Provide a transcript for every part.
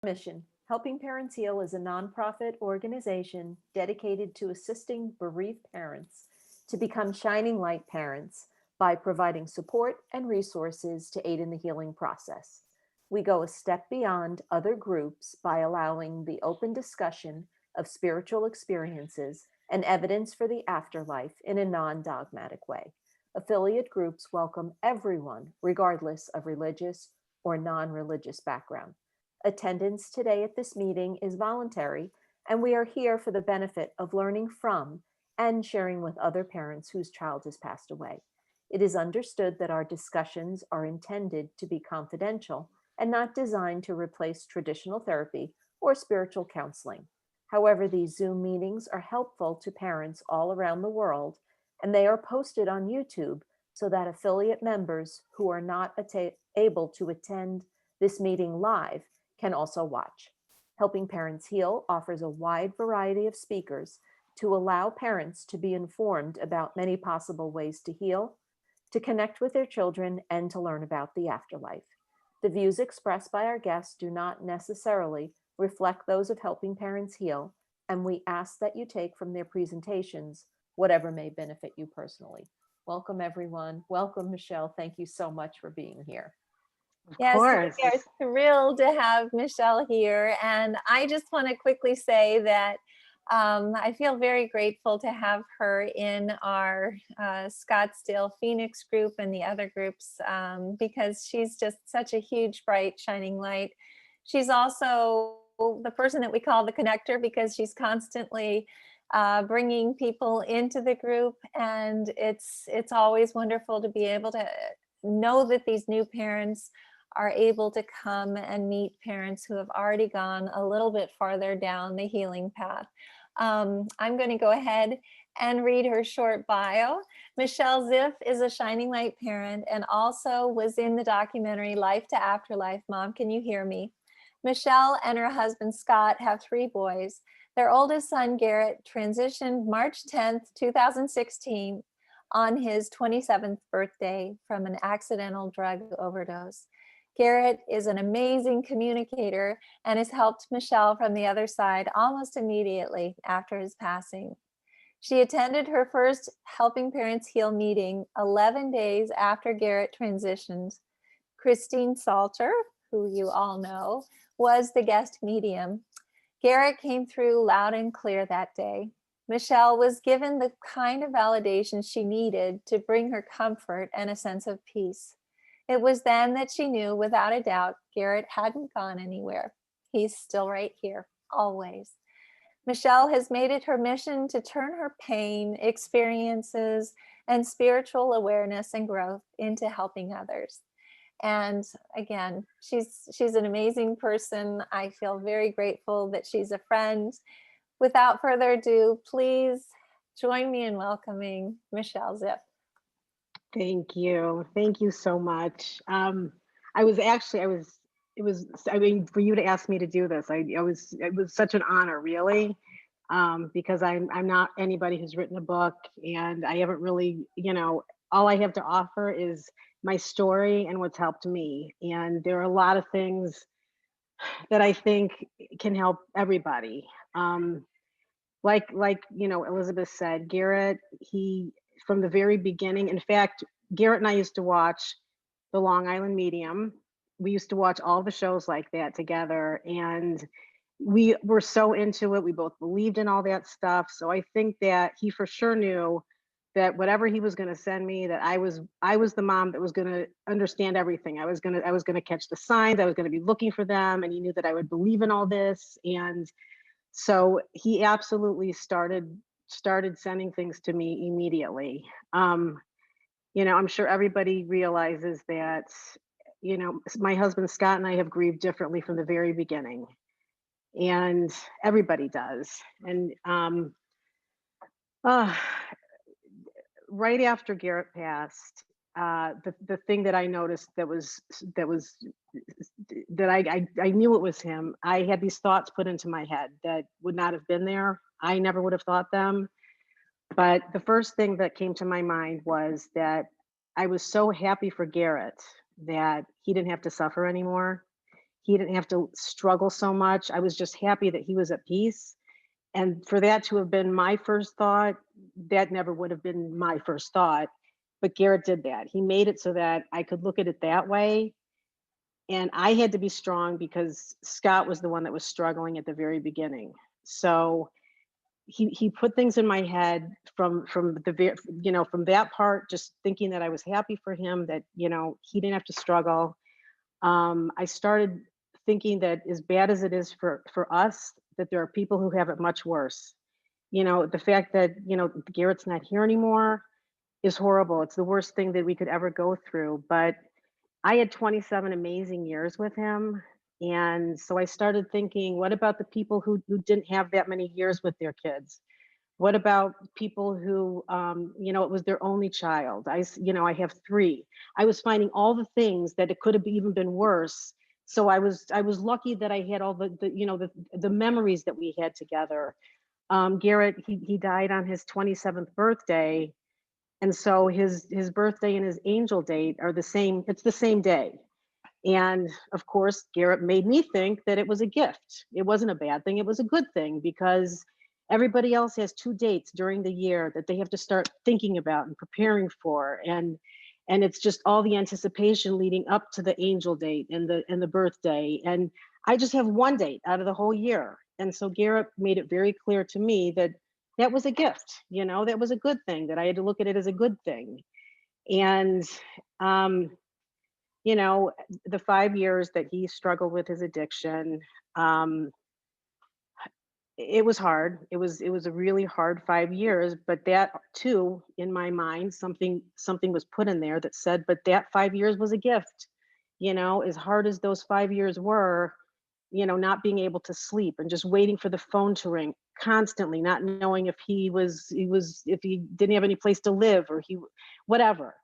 Mission. Helping Parents Heal is a nonprofit organization dedicated to assisting bereaved parents to become shining light parents by providing support and resources to aid in the healing process. We go a step beyond other groups by allowing the open discussion of spiritual experiences and evidence for the afterlife in a non dogmatic way. Affiliate groups welcome everyone, regardless of religious or non religious background. Attendance today at this meeting is voluntary, and we are here for the benefit of learning from and sharing with other parents whose child has passed away. It is understood that our discussions are intended to be confidential and not designed to replace traditional therapy or spiritual counseling. However, these Zoom meetings are helpful to parents all around the world, and they are posted on YouTube so that affiliate members who are not able to attend this meeting live can also watch. Helping Parents Heal offers a wide variety of speakers to allow parents to be informed about many possible ways to heal, to connect with their children, and to learn about the afterlife. The views expressed by our guests do not necessarily reflect those of Helping Parents Heal, and we ask that you take from their presentations whatever may benefit you personally. Welcome, everyone. Welcome, Michelle. Thank you so much for being here. Of Yes, course. we are thrilled to have Michelle here. And I just want to quickly say that I feel very grateful to have her in our Scottsdale Phoenix group and the other groups because she's just such a huge, bright, shining light. She's also the person that we call the connector because she's constantly bringing people into the group. And it's always wonderful to be able to know that these new parents are able to come and meet parents who have already gone a little bit farther down the healing path. I'm going to go ahead and read her short bio. Michelle ZIff is a Shining Light parent and also was in the documentary Life to Afterlife. Mom, can you hear me? Michelle and her husband Scott have 3 boys. Their oldest son, Garrett, transitioned March 10th, 2016 on his 27th birthday from an accidental drug overdose. Garrett is an amazing communicator and has helped Michelle from the other side almost immediately after his passing. She attended her first Helping Parents Heal meeting 11 days after Garrett transitioned. Christine Salter, who you all know, was the guest medium. Garrett came through loud and clear that day. Michelle was given the kind of validation she needed to bring her comfort and a sense of peace. It was then that she knew without a doubt Garrett hadn't gone anywhere. He's still right here, always. Michelle has made it her mission to turn her pain, experiences, and spiritual awareness and growth into helping others. And again, she's an amazing person. I feel very grateful that she's a friend. Without further ado, please join me in welcoming Michelle ZIff. Thank you. Thank you so much. I mean, for you to ask me to do this, it was such an honor, really, because I'm not anybody who's written a book, and I haven't really, all I have to offer is my story and what's helped me. And there are a lot of things that I think can help everybody. Like Elizabeth said, Garrett, he from the very beginning. In fact, Garrett and I used to watch the Long Island Medium. We used to watch all the shows like that together, and we were so into it. We both believed in all that stuff. So I think that he for sure knew that whatever he was going to send me, that I was the mom that was going to understand everything. I was going to catch the signs. I was going to be looking for them, and he knew that I would believe in all this. And so he absolutely started sending things to me immediately. I'm sure everybody realizes that, my husband Scott and I have grieved differently from the very beginning, and everybody does. And right after Garrett passed, the thing that I noticed that I knew it was him. I had these thoughts put into my head that would not have been there. I never would have thought them. But the first thing that came to my mind was that I was so happy for Garrett that he didn't have to suffer anymore. he didn't have to struggle so much. I was just happy that he was at peace. And for that to have been my first thought, that never would have been my first thought. But Garrett did that. He made it so that I could look at it that way. And I had to be strong because Scott was the one that was struggling at the very beginning. So he put things in my head from from that part, just thinking that I was happy for him, that he didn't have to struggle. I started thinking that as bad as it is for us, that there are people who have it much worse. The fact that Garrett's not here anymore is horrible. It's the worst thing that we could ever go through. But I had 27 amazing years with him. And so I started thinking, what about the people who didn't have that many years with their kids? What about people who, it was their only child? I have three. I was finding all the things that it could have even been worse. So I was lucky that I had all the memories that we had together. Garrett, he died on his 27th birthday, and so his birthday and his angel date are the same. It's the same day. And of course, Garrett made me think that it was a gift. It wasn't a bad thing. It was a good thing, because everybody else has 2 dates during the year that they have to start thinking about and preparing for. And it's just all the anticipation leading up to the angel date and the birthday. And I just have 1 date out of the whole year. And so Garrett made it very clear to me that that was a gift, that was a good thing, that I had to look at it as a good thing. And you know, the 5 years that he struggled with his addiction, um, it was hard. It was a really hard 5 years, but that too, in my mind, something was put in there that said, but that 5 years was a gift. As hard as those 5 years were, not being able to sleep and just waiting for the phone to ring constantly, not knowing if if he didn't have any place to live, or whatever.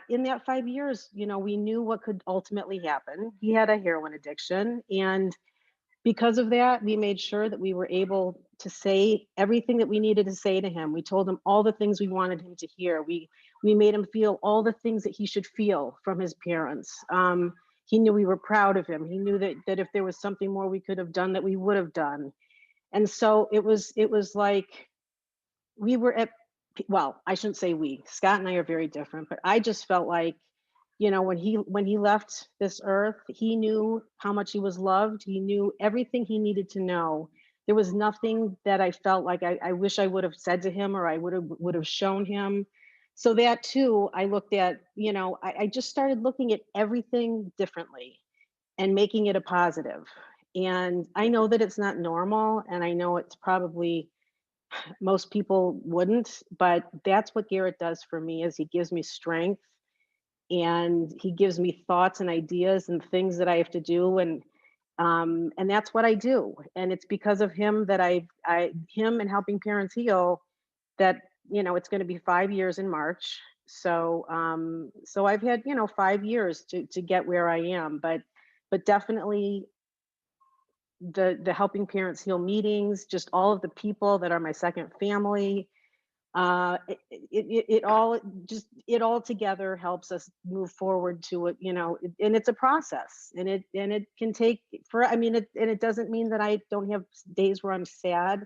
In that 5 years, we knew what could ultimately happen. He had a heroin addiction. And because of that, we made sure that we were able to say everything that we needed to say to him. We told him all the things we wanted him to hear. We made him feel all the things that he should feel from his parents. He knew we were proud of him. He knew that if there was something more we could have done, that we would have done. And so it was like we were at, well, I shouldn't say we. Scott and I are very different, but I just felt like, when he left this earth, he knew how much he was loved. He knew everything he needed to know. There was nothing that I felt like I wish I would have said to him, or I would have shown him. So that too, I looked at, I just started looking at everything differently and making it a positive. And I know that it's not normal, and I know it's probably most people wouldn't, but that's what Garrett does for me, is he gives me strength, and he gives me thoughts and ideas and things that I have to do. And that's what I do. And it's because of him that him and Helping Parents Heal, that, it's going to be 5 years in March. So I've had, 5 years to get where I am, but definitely the Helping Parents Heal meetings, just all of the people that are my second family, it all together helps us move forward to it, and it's a process, and it can take and it doesn't mean that I don't have days where I'm sad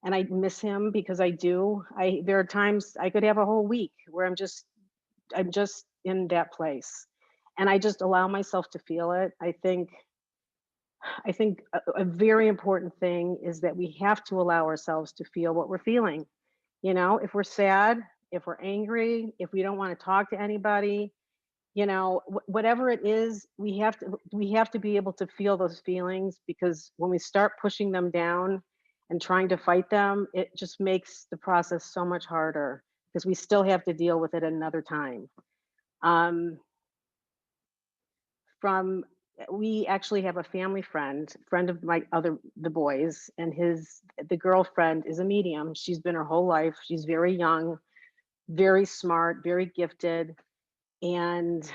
and I miss him, because I do. There are times I could have a whole week where I'm just in that place, and I just allow myself to feel it. I think a very important thing is that we have to allow ourselves to feel what we're feeling. If we're sad, if we're angry, if we don't want to talk to anybody, whatever it is, we have to be able to feel those feelings, because when we start pushing them down and trying to fight them, it just makes the process so much harder, because we still have to deal with it another time. Um, from We actually have a family friend of the boys, and the girlfriend is a medium. She's been her whole life. She's very young, very smart, very gifted. And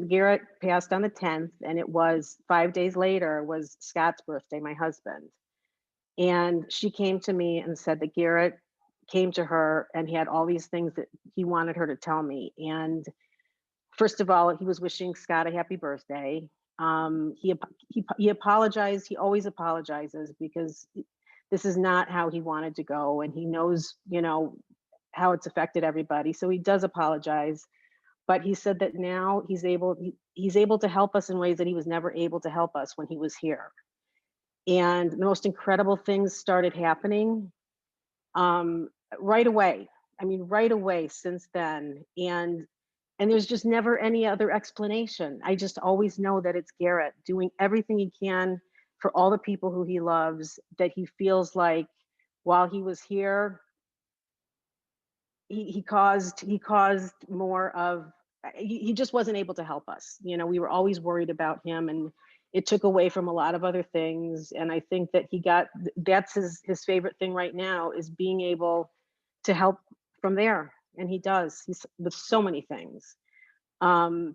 Garrett passed on the 10th, and it was 5 days later was Scott's birthday, my husband. And she came to me and said that Garrett came to her and he had all these things that he wanted her to tell me. And first of all, he was wishing Scott a happy birthday. He apologized. He always apologizes because this is not how he wanted to go, and he knows, how it's affected everybody. So he does apologize, but he said that now he's able to help us in ways that he was never able to help us when he was here. And the most incredible things started happening right away. I mean, right away since then. And there's just never any other explanation. I just always know that it's Garrett doing everything he can for all the people who he loves, that he feels like while he was here, he caused more of, he just wasn't able to help us. We were always worried about him, and it took away from a lot of other things. And I think that that's his favorite thing right now, is being able to help from there. And he does. He's with so many things. In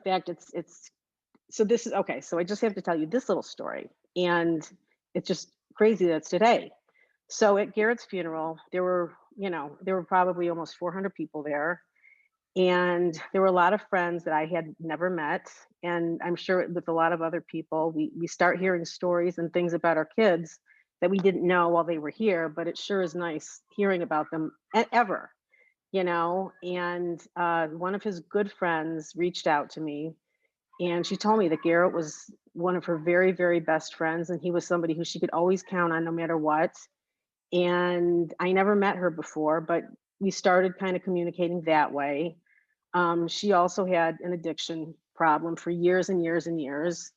fact, so this is okay. So I just have to tell you this little story, and it's just crazy that it's today. So at Garrett's funeral, there were probably almost 400 people there. And there were a lot of friends that I had never met. And I'm sure with a lot of other people, we start hearing stories and things about our kids that we didn't know while they were here, but it sure is nice hearing about them ever, and one of his good friends reached out to me, and she told me that Garrett was one of her very, very best friends, and he was somebody who she could always count on no matter what. And I never met her before, but we started kind of communicating that way. She also had an addiction problem for years and years and years.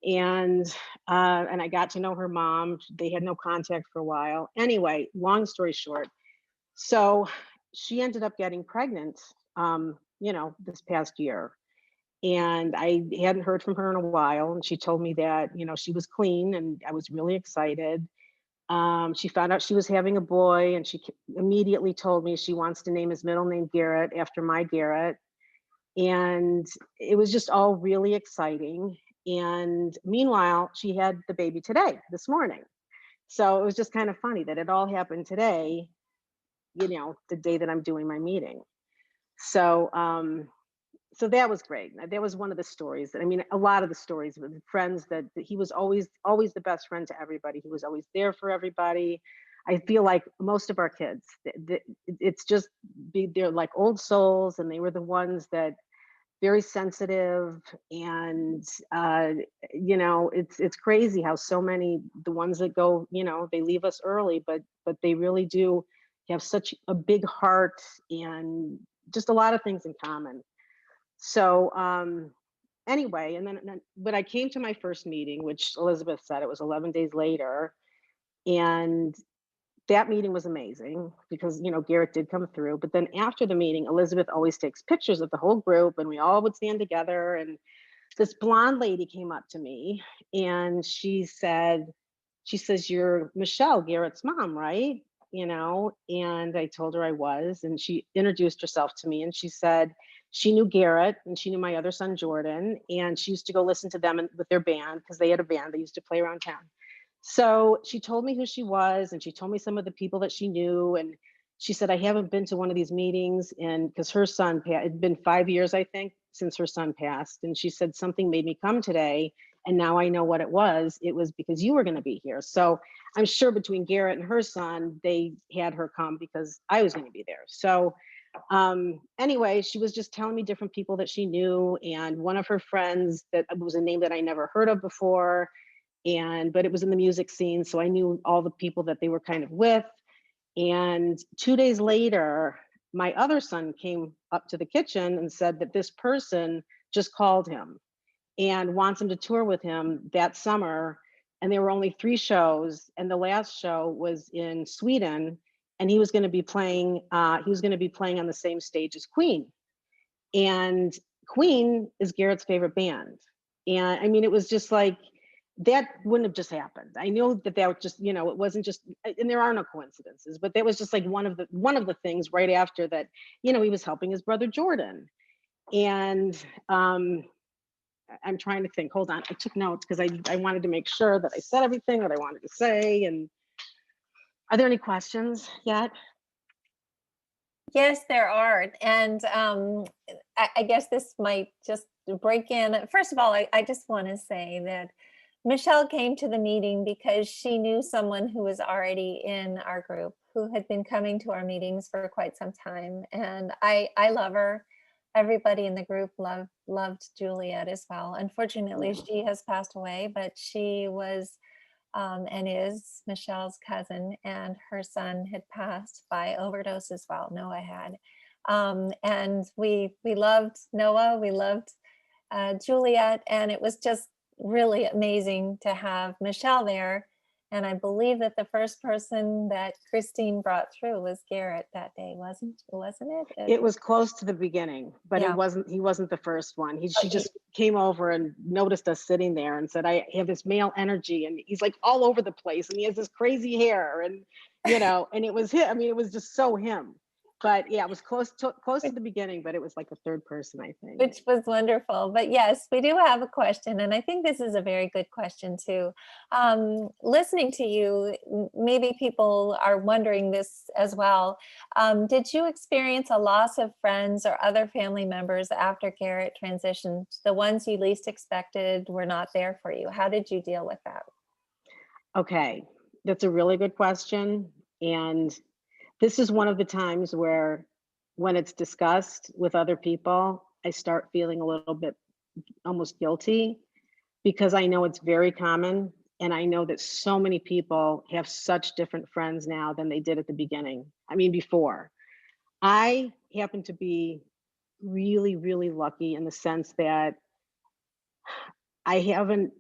And I got to know her mom. They had no contact for a while. Anyway, long story short, so she ended up getting pregnant, this past year. And I hadn't heard from her in a while. And she told me that, she was clean, and I was really excited. She found out she was having a boy, and she immediately told me she wants to name his middle name Garrett after my Garrett. And it was just all really exciting. And meanwhile, she had the baby today, this morning. So it was just kind of funny that it all happened today, the day that I'm doing my meeting. So, so that was great. That was one of the stories. I mean, a lot of the stories with friends that he was always the best friend to everybody. He was always there for everybody. I feel like most of our kids, it's just they're like old souls, and they were the ones that very sensitive. And it's crazy how so many, the ones that go, they leave us early, but they really do have such a big heart and just a lot of things in common. So anyway, and then when I came to my first meeting, which Elizabeth said it was 11 days later, and that meeting was amazing because, Garrett did come through. But then after the meeting, Elizabeth always takes pictures of the whole group, and we all would stand together. And this blonde lady came up to me, and she says, "You're Michelle, Garrett's mom, right?" And I told her I was, and she introduced herself to me, and she said she knew Garrett, and she knew my other son, Jordan, and she used to go listen to them with their band, because they had a band they used to play around town. So she told me who she was, and she told me some of the people that she knew. And she said, I haven't been to one of these meetings, and because her son passed, it'd been 5 years, I think, since her son passed. And she said, something made me come today, and now I know what it was. It was because you were going to be here. So I'm sure between Garrett and her son, they had her come because I was going to be there. So anyway, she was just telling me different people that she knew, and one of her friends that was a name that I never heard of before, but it was in the music scene, so I knew all the people that they were kind of with. And 2 days later, my other son came up to the kitchen and said that this person just called him and wants him to tour with him that summer. And there were only 3 shows, and the last show was in Sweden, and he was going to be playing on the same stage as Queen. And Queen is Garrett's favorite band. And I mean, it was just like, that wouldn't have just happened. I knew that was just, it wasn't just, and there are no coincidences, but that was just like one of the things right after that, he was helping his brother Jordan. And I'm trying to think, hold on, I took notes because I wanted to make sure that I said everything that I wanted to say. And are there any questions yet? Yes, there are. And I guess this might just break in. First of all, I just want to say that Michelle came to the meeting because she knew someone who was already in our group who had been coming to our meetings for quite some time. And I love her. Everybody in the group loved Juliet as well. Unfortunately, Yeah. she has passed away, but she was and is Michelle's cousin, and her son had passed by overdose as well. Noah had, and we loved Noah. We loved Juliet, and it was just really amazing to have Michelle there. And I believe that the first person that Christine brought through was Garrett that day, wasn't it? It was close to the beginning, but Yeah. he wasn't the first one. She Okay. just came over and noticed us sitting there and said, I have this male energy, and he's like all over the place, and he has this crazy hair, and and it was him. I mean, it was just so him. But yeah, it was close to the beginning, but it was like the third person, I think. Which was wonderful. But yes, we do have a question, and I think this is a very good question too. Listening to you, maybe people are wondering this as well. Did you experience a loss of friends or other family members after Garrett transitioned? The ones you least expected were not there for you. How did you deal with that? Okay, that's a really good question. And this is one of the times where, when it's discussed with other people, I start feeling a little bit almost guilty, because I know it's very common. And I know that so many people have such different friends now than they did at the beginning. I mean, before. I happen to be really, really lucky in the sense that I haven't,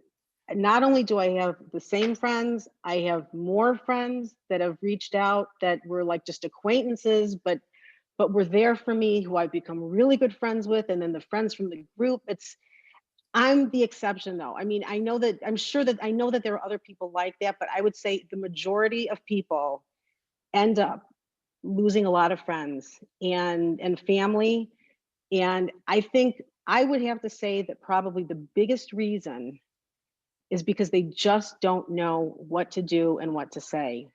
not only do I have the same friends, I have more friends that have reached out that were like just acquaintances, but were there for me, who I've become really good friends with, and then the friends from the group. I'm the exception though. I mean, I'm sure that I know that there are other people like that, but I would say the majority of people end up losing a lot of friends and family. And I think I would have to say that probably the biggest reason is because they just don't know what to do and what to say.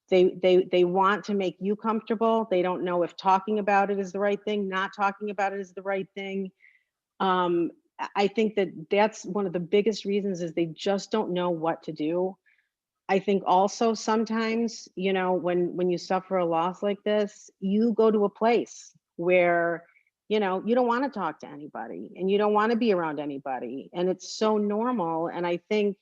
They want to make you comfortable. They don't know if talking about it is the right thing, not talking about it is the right thing. Um, I think that that's one of the biggest reasons, is they just don't know what to do. I think also sometimes, when you suffer a loss like this, you go to a place where, you don't want to talk to anybody, and you don't want to be around anybody. And it's so normal. And I think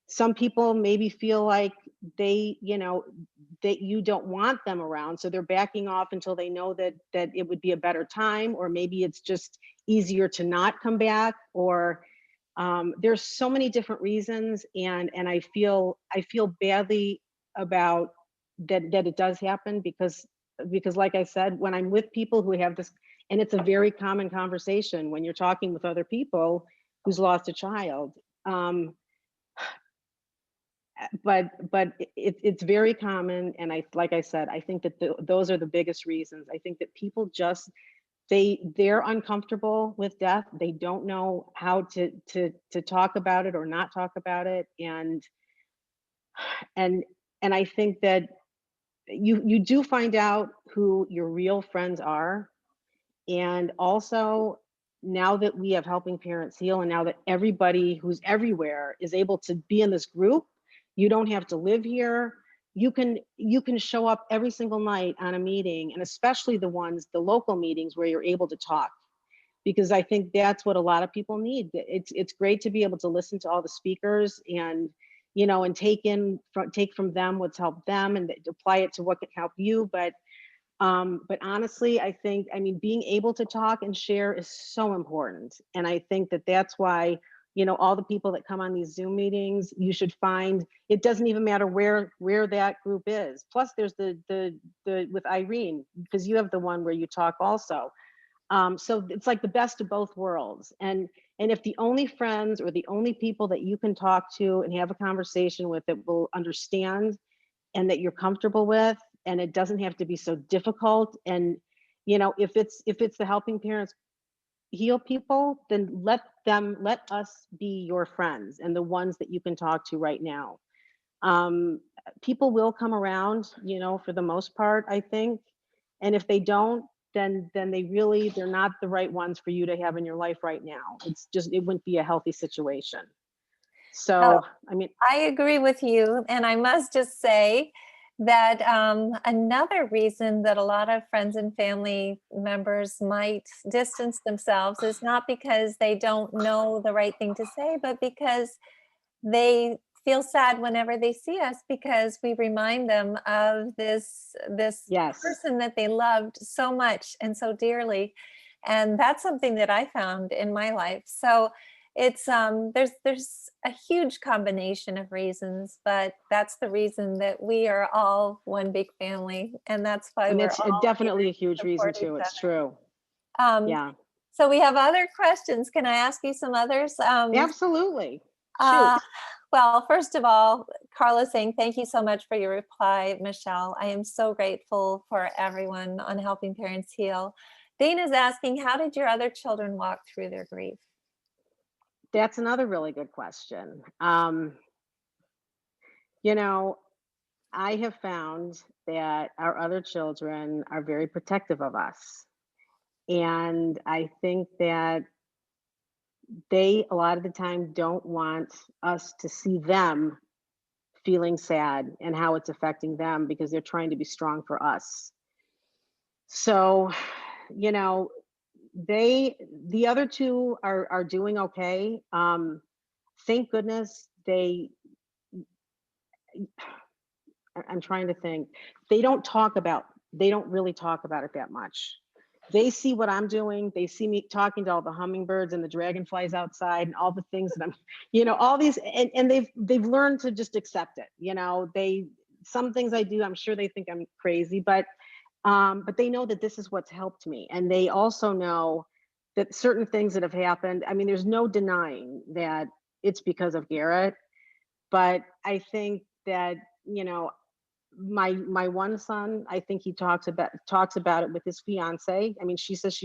some people maybe feel like that you don't want them around, so they're backing off until they know that it would be a better time, or maybe it's just easier to not come back, or there's so many different reasons. And I feel badly about that it does happen, because like I said, when I'm with people who have this, and it's a very common conversation when you're talking with other people who's lost a child. um, but it's very common. And like I said, I think that those are the biggest reasons. I think that people just, they're uncomfortable with death. They don't know how to talk about it or not talk about it. And I think that you do find out who your real friends are. And also, now that we have Helping Parents Heal, and now that everybody who's everywhere is able to be in this group, you don't have to live here. You can show up every single night on a meeting, and especially the local meetings where you're able to talk, because I think that's what a lot of people need. It's great to be able to listen to all the speakers, and and take from them what's helped them, and apply it to what can help you. But honestly, I mean, being able to talk and share is so important. And I think that that's why, all the people that come on these Zoom meetings, you should find, it doesn't even matter where that group is. Plus there's the with Irene, because you have the one where you talk also. So it's like the best of both worlds. And if the only friends or the only people that you can talk to and have a conversation with that will understand, and that you're comfortable with, and it doesn't have to be so difficult. And if it's the Helping Parents Heal people, then let us be your friends, and the ones that you can talk to right now. um People will come around, for the most part, I think. And if they don't, then they're not the right ones for you to have in your life right now. It wouldn't be a healthy situation. Oh, So, I mean, I agree with you. And I must just say that another reason that a lot of friends and family members might distance themselves is not because they don't know the right thing to say, but because they feel sad whenever they see us, because we remind them of this yes. person that they loved so much and so dearly. And that's something that I found in my life. So it's there's a huge combination of reasons, but that's the reason that we are all one big family, and that's why And we're it's all here definitely a huge to reason support each too. It's other. true. Um, Yeah, so we have other questions. Can I ask you some others? absolutely. Shoot. Uh, well, first of all, Carla's saying, thank you so much for your reply, Michelle. I am so grateful for everyone on Helping Parents Heal. Dana's asking, how did your other children walk through their grief? That's another really good question. You know, I have found that our other children are very protective of us. And I think that they, a lot of the time, don't want us to see them feeling sad and how it's affecting them because they're trying to be strong for us. So, you know, the other two are doing okay. Thank goodness I'm trying to think. They don't really talk about it that much. They see what I'm doing. They see me talking to all the hummingbirds and the dragonflies outside and all the things that I'm, all these, and they've learned to just accept it. Some things I do, I'm sure they think I'm crazy, but they know that this is what's helped me. And they also know that certain things that have happened, I mean, there's no denying that it's because of Garrett, but I think that, my one son, I think he talks about it with his fiance. I mean, she says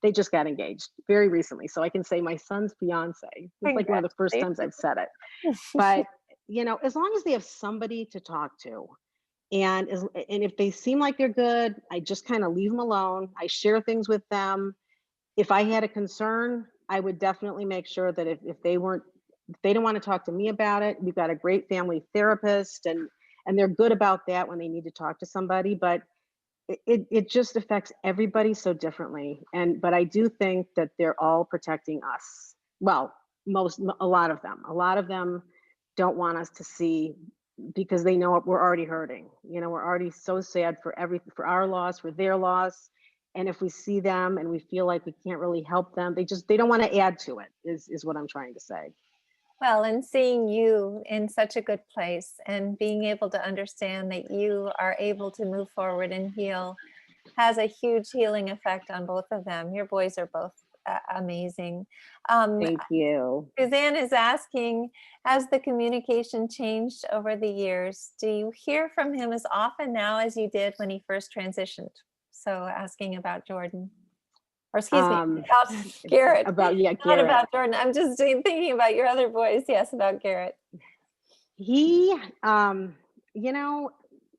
they just got engaged very recently, so I can say my son's fiance. It's like one of the first times I've said it. But as long as they have somebody to talk to, and if they seem like they're good, I just kind of leave them alone. I share things with them. If I had a concern, I would definitely make sure that if they don't want to talk to me about it, we've got a great family therapist, and they're good about that when they need to talk to somebody. But it just affects everybody so differently. But I do think that they're all protecting us. Well, a lot of them don't want us to see, because they know we're already hurting. We're already so sad for our loss, for their loss. And if we see them and we feel like we can't really help them, they don't want to add to it, is what I'm trying to say. Well, and seeing you in such a good place and being able to understand that you are able to move forward and heal has a huge healing effect on both of them. Your boys are both amazing. Thank you. Suzanne is asking, has the communication changed over the years? Do you hear from him as often now as you did when he first transitioned? So asking about Jordan. Or excuse me, about Garrett. Not Garrett. about Jordan. I'm just thinking about your other boys. Yes, about Garrett. He,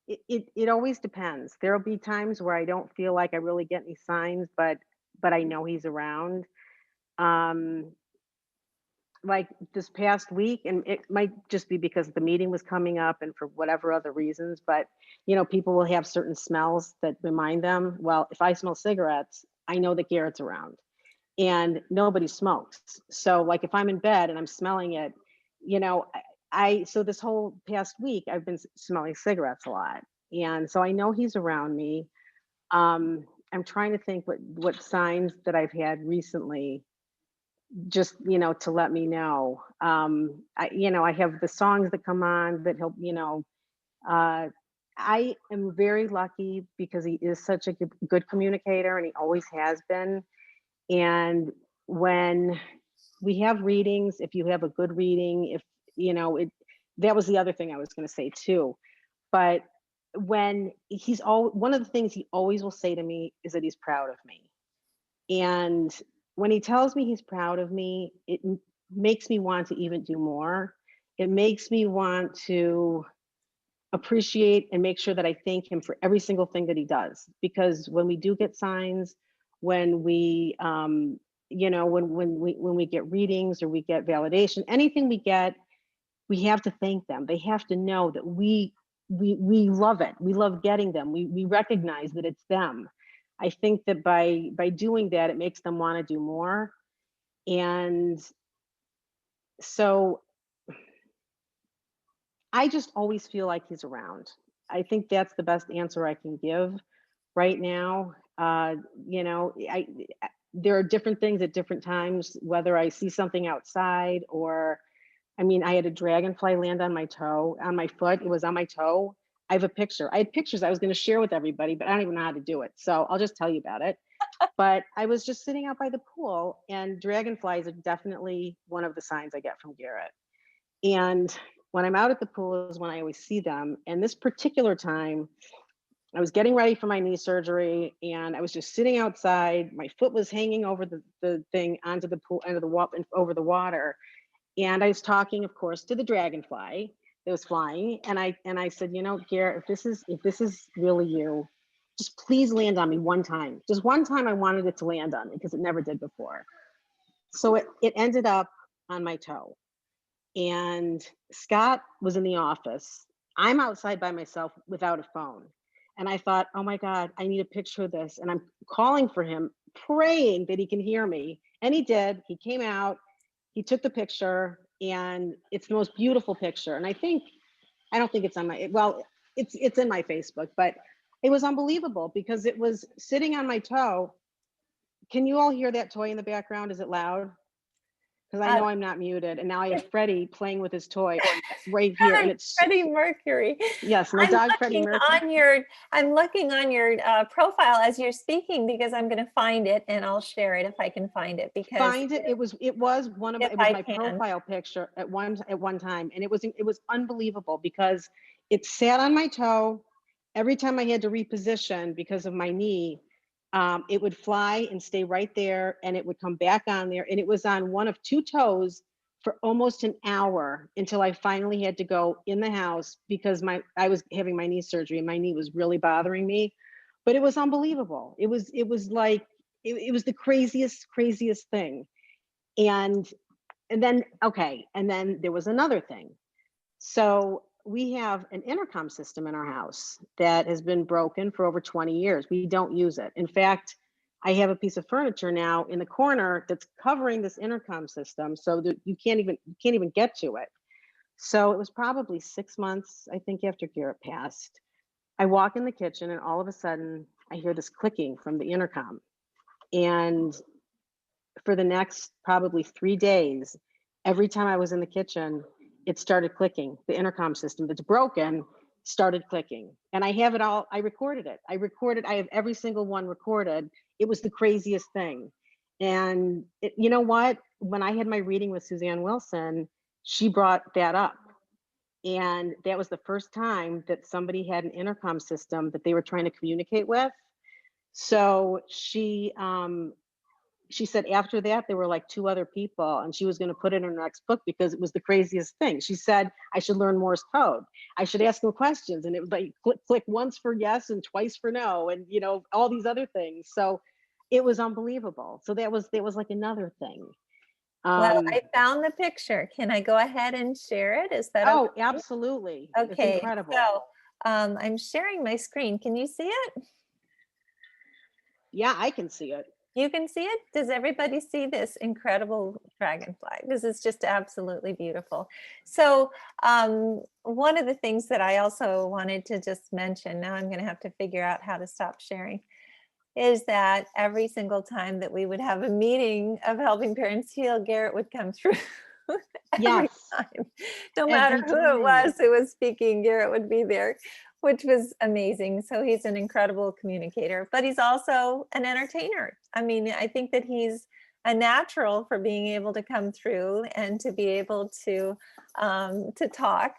it always depends. There'll be times where I don't feel like I really get any signs, but I know he's around. Like this past week, and it might just be because the meeting was coming up and for whatever other reasons, but people will have certain smells that remind them. Well, if I smell cigarettes, I know that Garrett's around, and nobody smokes. So like if I'm in bed and I'm smelling it, so this whole past week I've been smelling cigarettes a lot, and so I know he's around me. I'm trying to think what signs that I've had recently, just to let me know. I have the songs that come on that help. I am very lucky because he is such a good communicator, and he always has been. And when we have readings, if you have a good reading, if that was the other thing I was going to say too. But when one of the things he always will say to me is that he's proud of me. And when he tells me he's proud of me, it makes me want to even do more. It makes me want to appreciate and make sure that I thank him for every single thing that he does. Because when we do get signs, when we, when we get readings or we get validation, anything we get, we have to thank them. They have to know that we love it. We love getting them. We recognize that it's them. I think that by doing that, it makes them want to do more. And so I just always feel like he's around. I think that's the best answer I can give right now. There are different things at different times, whether I see something outside or, I mean, I had a dragonfly land on my toe, on my foot. It was on my toe. I have a picture. I had pictures I was going to share with everybody, but I don't even know how to do it. So I'll just tell you about it. But I was just sitting out by the pool, and dragonflies are definitely one of the signs I get from Garrett. And when I'm out at the pool is when I always see them. And this particular time, I was getting ready for my knee surgery, and I was just sitting outside. My foot was hanging over the thing onto the pool, under the water, over the water. And I was talking, of course, to the dragonfly that was flying. And I said, Garrett, if this is really you, just please land on me one time. Just one time I wanted it to land on me because it never did before. So it ended up on my toe. And Scott was in the office. I'm outside by myself without a phone. And I thought, oh my God, I need a picture of this. And I'm calling for him, praying that he can hear me. And he did. He came out, he took the picture, and it's the most beautiful picture. And I don't think it's on my, well, it's in my Facebook, but it was unbelievable because it was sitting on my toe. Can you all hear that toy in the background? Is it loud? Because I know I'm not muted, and now I have Freddie playing with his toy right here, and it's Freddie Mercury. Yes, my dog Freddie Mercury. I'm looking on your profile as you're speaking because I'm going to find it and I'll share it if I can find it. Because find it. It was my profile picture at one time, and it was unbelievable because it sat on my toe. Every time I had to reposition because of my knee, it would fly and stay right there, and it would come back on there, and it was on one of two toes for almost an hour until I finally had to go in the house because I was having my knee surgery and my knee was really bothering me. But it was unbelievable. It was like it was the craziest thing. And then there was another thing. So we have an intercom system in our house that has been broken for over 20 years. We don't use it. In fact, I have a piece of furniture now in the corner that's covering this intercom system so that you can't even get to it. So it was probably 6 months, I think, after Garrett passed. I walk in the kitchen and all of a sudden I hear this clicking from the intercom. And for the next probably 3 days, every time I was in the kitchen, it started clicking. The intercom system that's broken started clicking. And I have it all, I recorded it. I have every single one recorded. It was the craziest thing. And you know what? When I had my reading with Suzanne Wilson, she brought that up. And that was the first time that somebody had an intercom system that they were trying to communicate with. So she said after that, there were like 2 other people, and she was going to put it in her next book because it was the craziest thing. She said, I should learn Morse code. I should ask them questions. And it was like, click once for yes and twice for no. And, all these other things. So it was unbelievable. So that was like another thing. Well, I found the picture. Can I go ahead and share it? Is that okay? Oh, absolutely. Okay. It's incredible. So I'm sharing my screen. Can you see it? Yeah, I can see it. You can see it? Does everybody see this incredible dragonfly? This is just absolutely beautiful. So one of the things that I also wanted to just mention, now I'm going to have to figure out how to stop sharing, is that every single time that we would have a meeting of Helping Parents Heal, Garrett would come through. Every time. No matter who it was who was speaking, Garrett would be there, which was amazing. So he's an incredible communicator, but he's also an entertainer. I mean, I think that he's a natural for being able to come through and to be able to talk.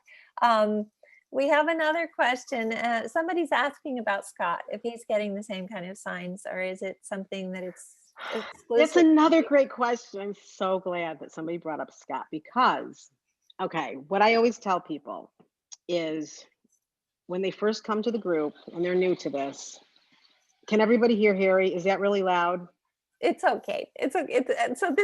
We have another question. Somebody's asking about Scott, if he's getting the same kind of signs, or is it something that it's exclusive? That's another great question. I'm so glad that somebody brought up Scott because, okay, what I always tell people is when they first come to the group and they're new to this, can everybody hear Harry? Is that really loud? It's okay. It's okay. So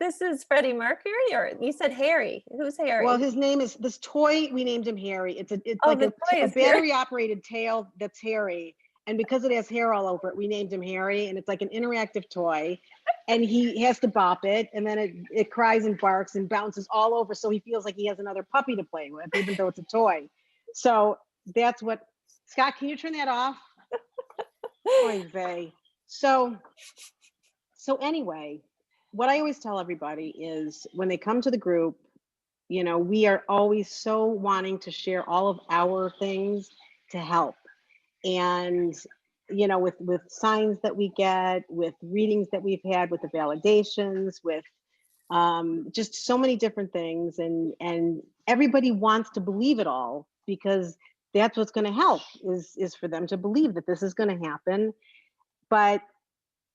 this is Freddie Mercury, or you said Harry? Who's Harry? Well, his name is, this toy, we named him Harry. It's Oh, like the toy a is Harry. battery operated tail that's Harry. And because it has hair all over it, we named him Harry. And it's like an interactive toy. And he has to bop it. And then it cries and barks and bounces all over. So he feels like he has another puppy to play with, even though it's a toy. So that's what, Scott, can you turn that off? Oy vey. So anyway, what I always tell everybody is when they come to the group, you know, we are always so wanting to share all of our things to help. And, you know, with signs that we get, with readings that we've had, with the validations, with just so many different things. And everybody wants to believe it all, because that's what's going to help is for them to believe that this is going to happen. But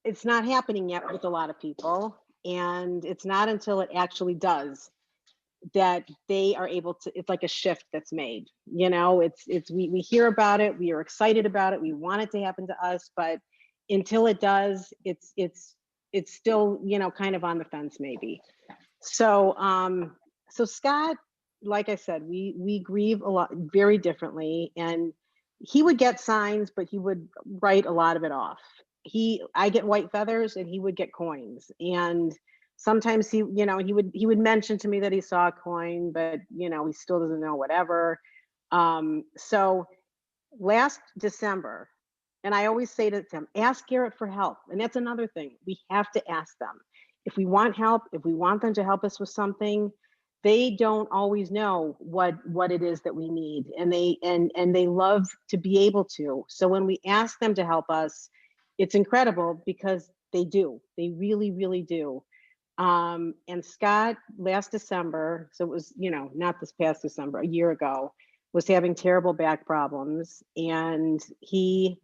it's not happening yet with a lot of people. And it's not until it actually does that they are able to, it's like a shift that's made, you know, we hear about it, we are excited about it, we want it to happen to us, but until it does, it's still, you know, kind of on the fence maybe. So so Scott, like I said, we grieve a lot, very differently, and he would get signs, but he would write a lot of it off. I get white feathers and he would get coins. And sometimes he, you know, he would mention to me that he saw a coin, but you know, he still doesn't know, whatever. So last December, and I always say to them, ask Garrett for help. And that's another thing. We have to ask them. If we want help, if we want them to help us with something, they don't always know what it is that we need. And they love to be able to. So when we ask them to help us, it's incredible, because they do. They really, really do. And Scott, last December, so it was, you know, not this past December, a year ago, was having terrible back problems, and he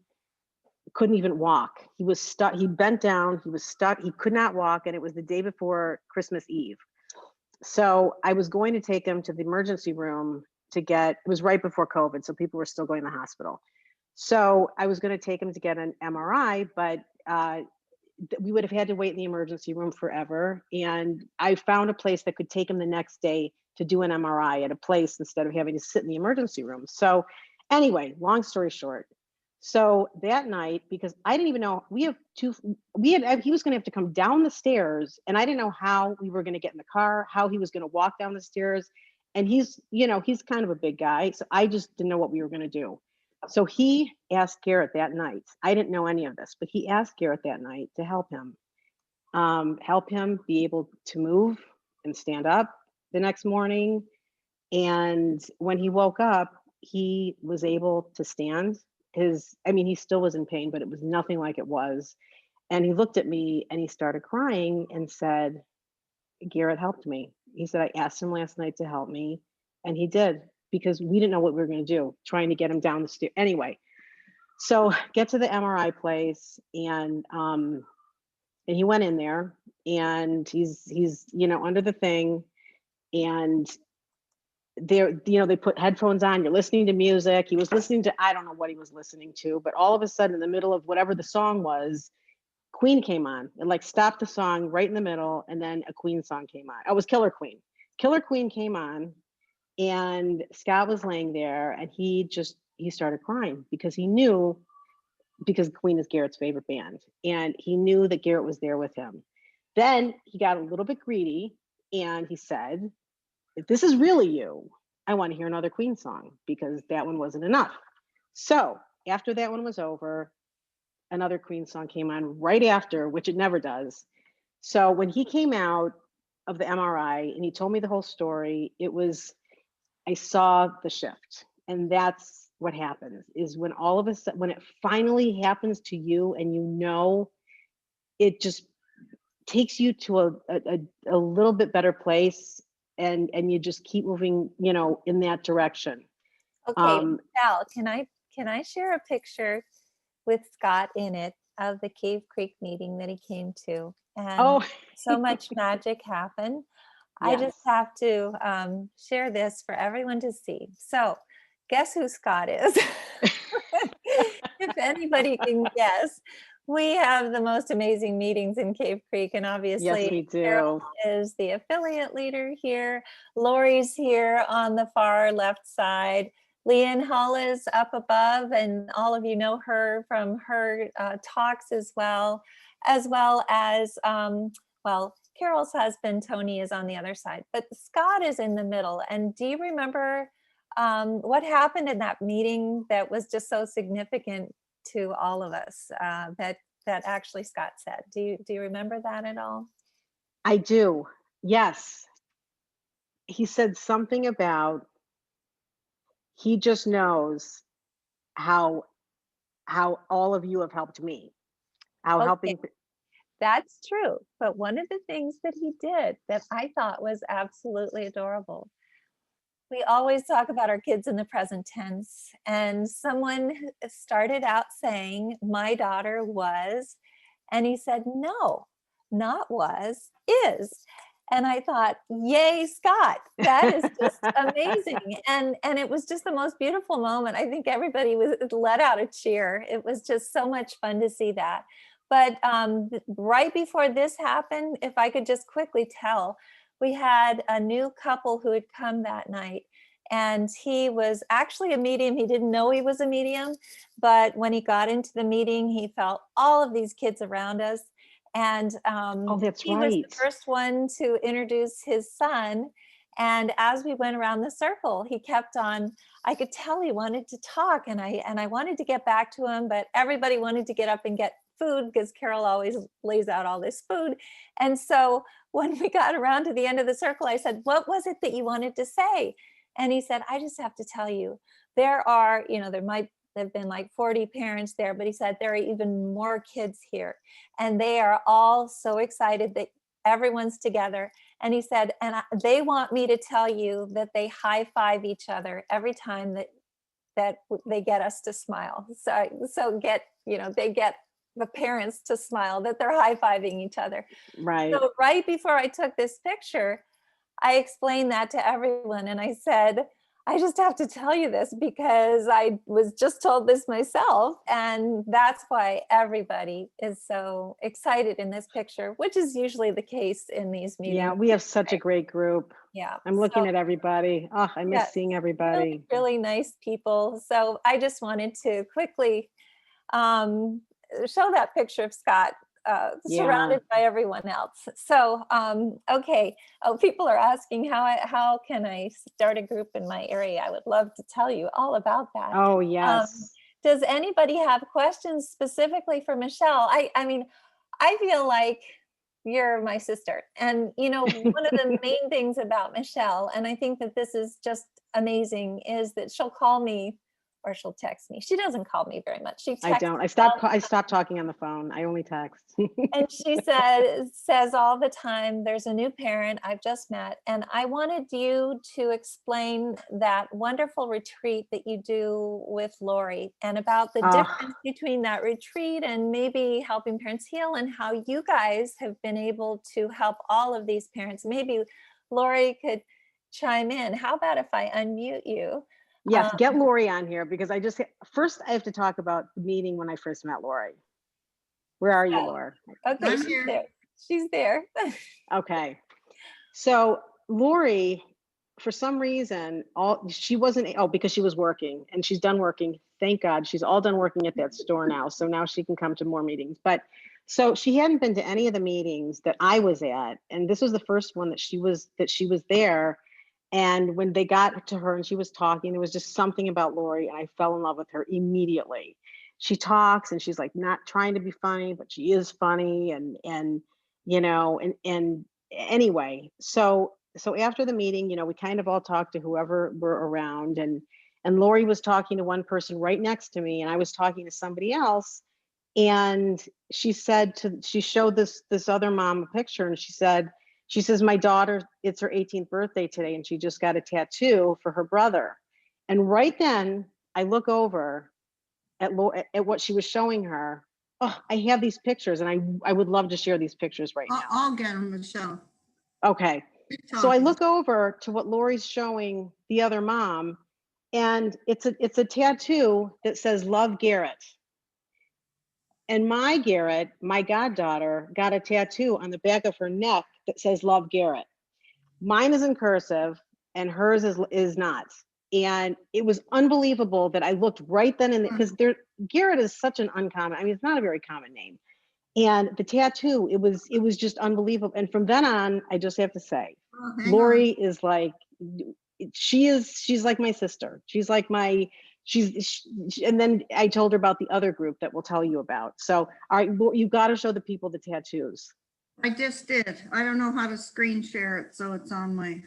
couldn't even walk. He was stuck. He bent down. He was stuck. He could not walk. And it was the day before Christmas Eve. So I was going to take him to the emergency room it was right before COVID. So people were still going to the hospital. So I was going to take him to get an MRI, but we would have had to wait in the emergency room forever. And I found a place that could take him the next day to do an MRI at a place instead of having to sit in the emergency room. So anyway, long story short. So that night, because I didn't even know, he was going to have to come down the stairs, and I didn't know how we were going to get in the car, how he was going to walk down the stairs. And he's, you know, he's kind of a big guy. So I just didn't know what we were going to do. So he asked Garrett that night. I didn't know any of this, but he asked Garrett that night to help him be able to move and stand up the next morning. And when he woke up, he was able to stand. He still was in pain, but it was nothing like it was. And he looked at me and he started crying and said, Garrett helped me. He said, I asked him last night to help me, and he did, because we didn't know what we were going to do, trying to get him down the stairs. Anyway, so get to the MRI place, and he went in there, and he's you know, under the thing, and they put headphones on, you're listening to music. He was listening to, I don't know what he was listening to, but all of a sudden, in the middle of whatever the song was, Queen came on. It like stopped the song right in the middle, and then a Queen song came on. It was Killer Queen. Killer Queen came on, and Scott was laying there, and he started crying, because he knew, because Queen is Garrett's favorite band, and he knew that Garrett was there with him. Then he got a little bit greedy, and he said, if this is really you, I want to hear another Queen song, because that one wasn't enough. So after that one was over, another Queen song came on right after, which it never does. So when he came out of the MRI and he told me the whole story, I saw the shift. And that's what happens, is when all of a sudden, when it finally happens to you, and you know, it just takes you to a little bit better place, and you just keep moving, you know, in that direction. Okay, Michelle, can I share a picture with Scott in it of the Cave Creek meeting that he came to? And so much magic happened. I just Yes. have to share this for everyone to see. So guess who Scott is? If anybody can guess, we have the most amazing meetings in Cave Creek, and Yes, obviously we Carol do. is the affiliate leader here. Lori's here on the far left side. Leanne Hull is up above, and all of you know her from her talks as well as, well, Carol's husband, Tony, is on the other side, but Scott is in the middle. And do you remember what happened in that meeting that was just so significant to all of us, that actually Scott said? Do you remember that at all? I do. Yes. He said something about he just knows how all of you have helped me. How Okay, helping that's true. But one of the things that he did that I thought was absolutely adorable, we always talk about our kids in the present tense, and someone started out saying, "My daughter was," and he said, "No, not was, is." And I thought, "Yay, Scott. That is just amazing." And it was just the most beautiful moment. I think everybody was let out a cheer. It was just so much fun to see that. But right before this happened, if I could just quickly tell, we had a new couple who had come that night, and he was actually a medium. He didn't know he was a medium, but when he got into the meeting, he felt all of these kids around us. And Oh, that's he was the right. first one to introduce his son. And as we went around the circle, he kept on, I could tell he wanted to talk, and I wanted to get back to him, but everybody wanted to get up and get food because Carol always lays out all this food. And so when we got around to the end of the circle, I said, "What was it that you wanted to say?" And he said, "I just have to tell you, there are, there might have been like 40 parents there, but he said, there are even more kids here. And they are all so excited that everyone's together." And he said, they want me to tell you that they high five each other every time that they get us to smile. So they get the parents to smile, that they're high fiving each other. Right. So right before I took this picture, I explained that to everyone, and I said, "I just have to tell you this because I was just told this myself." And that's why everybody is so excited in this picture, which is usually the case in these meetings. Yeah, we have such a great group. Yeah. I'm looking So, at everybody. Oh, I miss yes, seeing really, everybody. really nice people. So I just wanted to quickly um, show that picture of Scott Yeah. surrounded by everyone else. So, okay. Oh, people are asking how can I start a group in my area? I would love to tell you all about that. Oh, Um, yes. does anybody have questions specifically for Michelle? I mean, I feel like you're my sister. And, one of the main things about Michelle, and I think that this is just amazing, is that she'll call me or she'll text me. She doesn't call me very much. She I texts don't. me all I stopped talking on the phone. I only text. and she says all the time, "There's a new parent I've just met, and I wanted you to explain that wonderful retreat that you do with Lori, and about the Oh, difference between that retreat and maybe helping parents heal, and how you guys have been able to help all of these parents." Maybe Lori could chime in. How about if I unmute you? yes. Get Lori on here because first I have to talk about the meeting when I first met Lori. Where are you, Laura? Okay, I'm she's here. there. She's there. Okay. So Lori, for some reason, she wasn't, because she was working and she's done working. Thank God she's all done working at that store now. So now she can come to more meetings. But so she hadn't been to any of the meetings that I was at. And this was the first one that she was there. And when they got to her and she was talking, there was just something about Lori, and I fell in love with her immediately. She talks and she's like not trying to be funny, but she is funny, and anyway, so after the meeting, we kind of all talked to whoever were around, and Lori was talking to one person right next to me, and I was talking to somebody else, and she showed this other mom a picture, and she says, "My daughter, it's her 18th birthday today, and she just got a tattoo for her brother." And right then I look over at what she was showing her. Oh, I have these pictures, and I would love to share these pictures right now. I'll get them, Michelle. Okay. Keep So I talking. look over to what Lori's showing the other mom, And it's a tattoo that says "Love Garrett." And my Garrett, my goddaughter, got a tattoo on the back of her neck that says "Love Garrett." Mine is in cursive and hers is not. And it was unbelievable that I looked right then and because Garrett is such an uncommon, I mean, it's not a very common name. And the tattoo, it was just unbelievable. And from then on, I just have to say, Lori is like, she's like my sister. She's like my, and then I told her about the other group that we'll tell you about. So, all right, you got to show the people the tattoos. I just did. I don't know how to screen share it, so it's on my.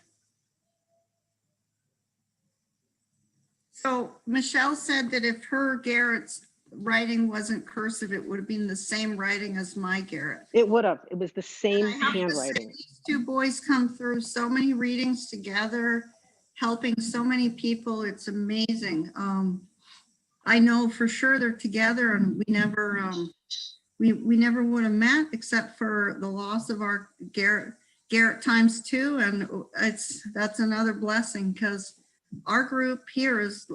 So Michelle said that if her Garrett's writing wasn't cursive, it would have been the same writing as my Garrett. It would have. It was the same I have to say, handwriting. these two boys come through so many readings together, helping so many people. It's amazing. I know for sure they're together, and we never we never would have met except for the loss of our Garrett ×2, and that's another blessing, because our group here is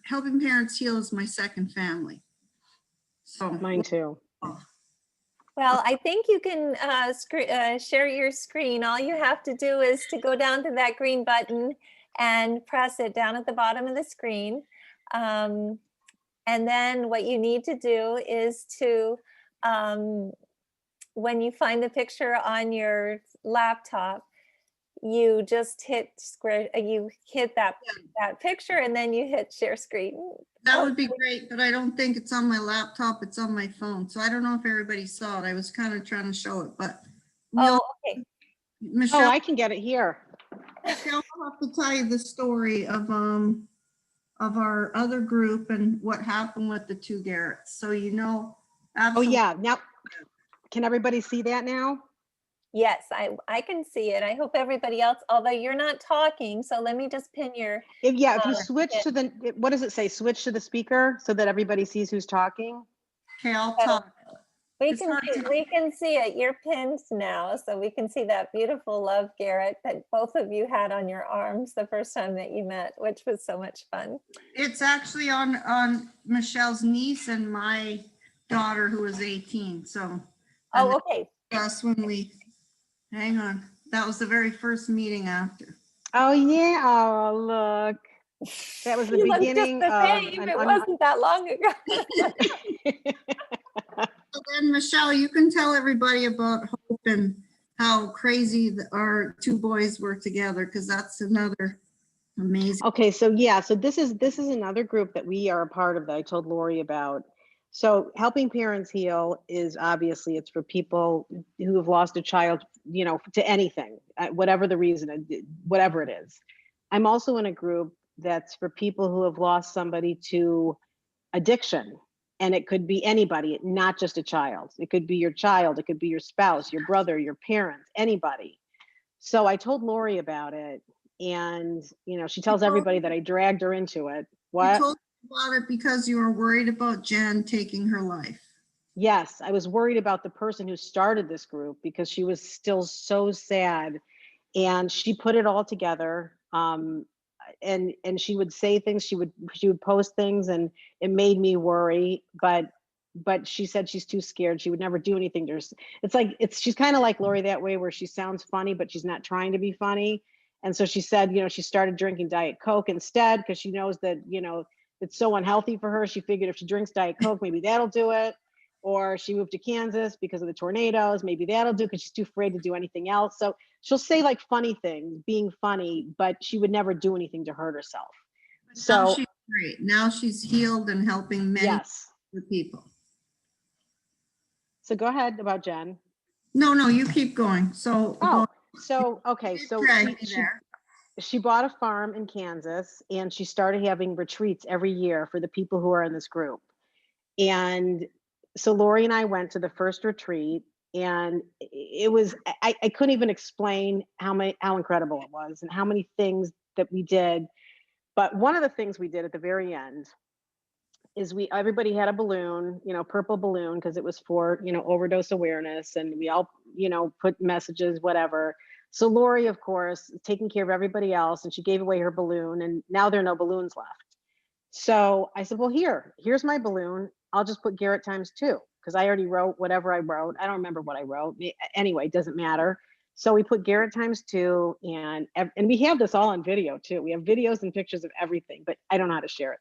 Helping Parents Heal is my second family. So Mine too. Well, I think you can share your screen. All you have to do is to go down to that green button and press it down at the bottom of the screen. And then what you need to do is to, when you find the picture on your laptop, you just hit square, you hit that picture, and then you hit share screen. that would be great, but I don't think it's on my laptop. It's on my phone. So I don't know if everybody saw it. I was kind of trying to show it, but Okay. Michelle, I can get it here. Michelle will have to tell you the story of our other group and what happened with the two Garretts. So Oh absolutely. yeah. Now, can everybody see that now? Yes, I can see it. I hope everybody else, although you're not talking, so let me just pin your. If you switch to the, what does it say? Switch to the speaker so that everybody sees who's talking. Okay, I'll talk. We It's can hard see, to- we can see it. You're pinned now, so we can see that beautiful love, Garrett, that both of you had on your arms the first time that you met, which was so much fun. It's actually on Michelle's niece and my daughter, who was 18. So Oh, okay. that's when hang on. That was the very first meeting after. Oh yeah. Oh look. That was the You look just beginning the of same. It wasn't that long ago. So then, Michelle, you can tell everybody about Hope and how crazy our two boys were together, because that's another amazing. Okay, so yeah, so this is another group that we are a part of that I told Lori about. So Helping Parents Heal is obviously, it's for people who have lost a child, to anything, whatever the reason, whatever it is. I'm also in a group that's for people who have lost somebody to addiction. And it could be anybody, not just a child. It could be your child, it could be your spouse, your brother, your parents, anybody. So I told Lori about it, and she tells everybody that I dragged her into it. What? You told me about it because you were worried about Jen taking her life. Yes, I was worried about the person who started this group because she was still so sad, and she put it all together. And she would say things, she would post things, and it made me worry. But she said she's too scared. She would never do anything to her. She's kind of like Lori that way, where she sounds funny, but she's not trying to be funny. And so she said, she started drinking Diet Coke instead because she knows that, it's so unhealthy for her. She figured if she drinks Diet Coke, maybe that'll do it. Or she moved to Kansas because of the tornadoes. Maybe that'll do, because she's too afraid to do anything else. So she'll say like funny things, being funny, but she would never do anything to hurt herself. Now So she's great. Now she's healed and helping many people. So go ahead about Jen. No, you keep going. So okay. So she bought a farm in Kansas, and she started having retreats every year for the people who are in this group. And so Lori and I went to the first retreat, and it was, I couldn't even explain how incredible it was and how many things that we did. But one of the things we did at the very end is everybody had a balloon, purple balloon, because it was for, overdose awareness, and we all, put messages, whatever. So Lori, of course, is taking care of everybody else, and she gave away her balloon, and now there are no balloons left. So I said, well, here's my balloon. I'll just put Garrett times 2, because I already wrote whatever I wrote. I don't remember what I wrote. Anyway, it doesn't matter. So we put Garrett times 2, and we have this all on video too. We have videos and pictures of everything, but I don't know how to share it.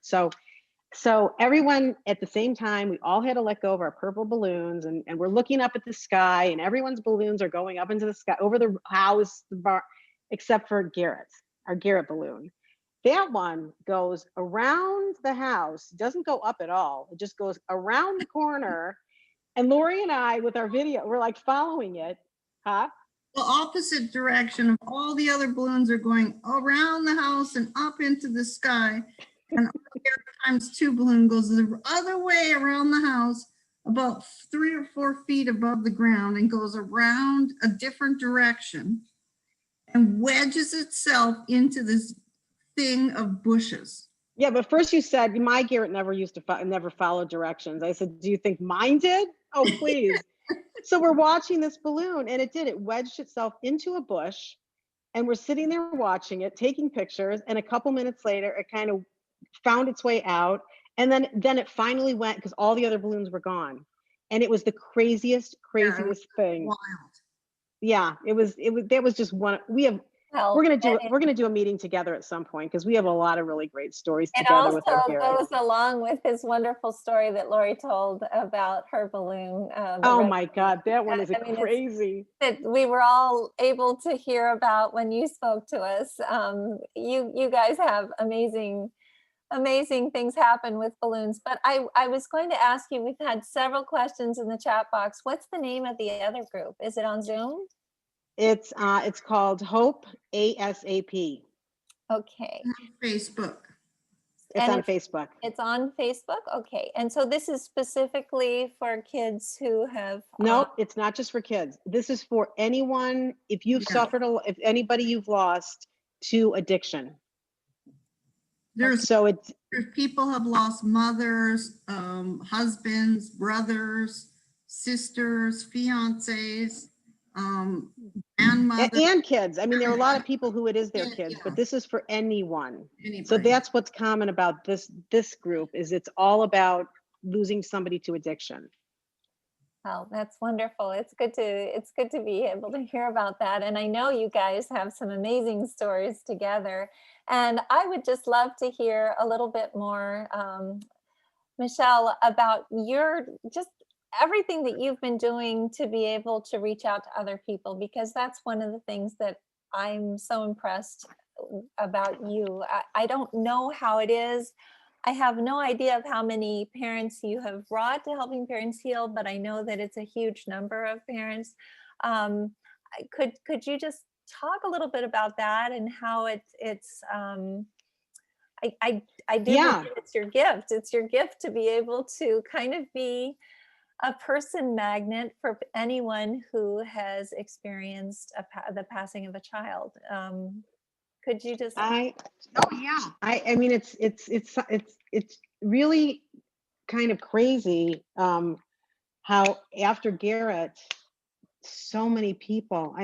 So everyone at the same time, we all had to let go of our purple balloons, and we're looking up at the sky, and everyone's balloons are going up into the sky over the house, the bar, except for Garrett's, our Garrett balloon. That one goes around the house, doesn't go up at all. It just goes around the corner. And Lori and I, with our video, we're like following it. Huh? The opposite direction of all the other balloons are going around the house and up into the sky. And Garrett times 2 balloon goes the other way around the house, about 3 or 4 feet above the ground, and goes around a different direction and wedges itself into this thing of bushes. Yeah, but first you said my Garrett never used to never follow directions. I said, do you think mine did? Oh, please. So we're watching this balloon, and it wedged itself into a bush, and we're sitting there watching it, taking pictures, and a couple minutes later it kind of found its way out, and then it finally went, because all the other balloons were gone, and it was the craziest thing. Wild. Yeah, it was that was just one. We're gonna do a meeting together at some point, because we have a lot of really great stories together with our Garrett. It also goes along with his wonderful story that Lori told about her balloon. Oh my God, that one is crazy. That we were all able to hear about when you spoke to us. You guys have amazing things happen with balloons. But I was going to ask you, we've had several questions in the chat box. What's the name of the other group? Is it on Zoom? It's called Hope ASAP. Okay. Facebook. It's on Facebook. It's on Facebook. Okay. And so this is specifically for kids who have. No, it's not just for kids. This is for anyone. If you've suffered, if anybody you've lost to addiction. There's people have lost mothers, husbands, brothers, sisters, fiancés, grandmothers. And kids. I mean, there are a lot of people who it is their kids, but this is for anyone. Anybody. So that's what's common about this group, is it's all about losing somebody to addiction. Oh, that's wonderful. It's good to be able to hear about that. And I know you guys have some amazing stories together. And I would just love to hear a little bit more, Michelle, about just everything that you've been doing to be able to reach out to other people, because that's one of the things that I'm so impressed about you. I don't know how it is. I have no idea of how many parents you have brought to Helping Parents Heal, but I know that it's a huge number of parents. Could you just talk a little bit about that and how I do believe it's your gift. It's your gift to be able to kind of be a person magnet for anyone who has experienced the passing of a child. Could you just? I mean, it's really kind of crazy how after Garrett, so many people,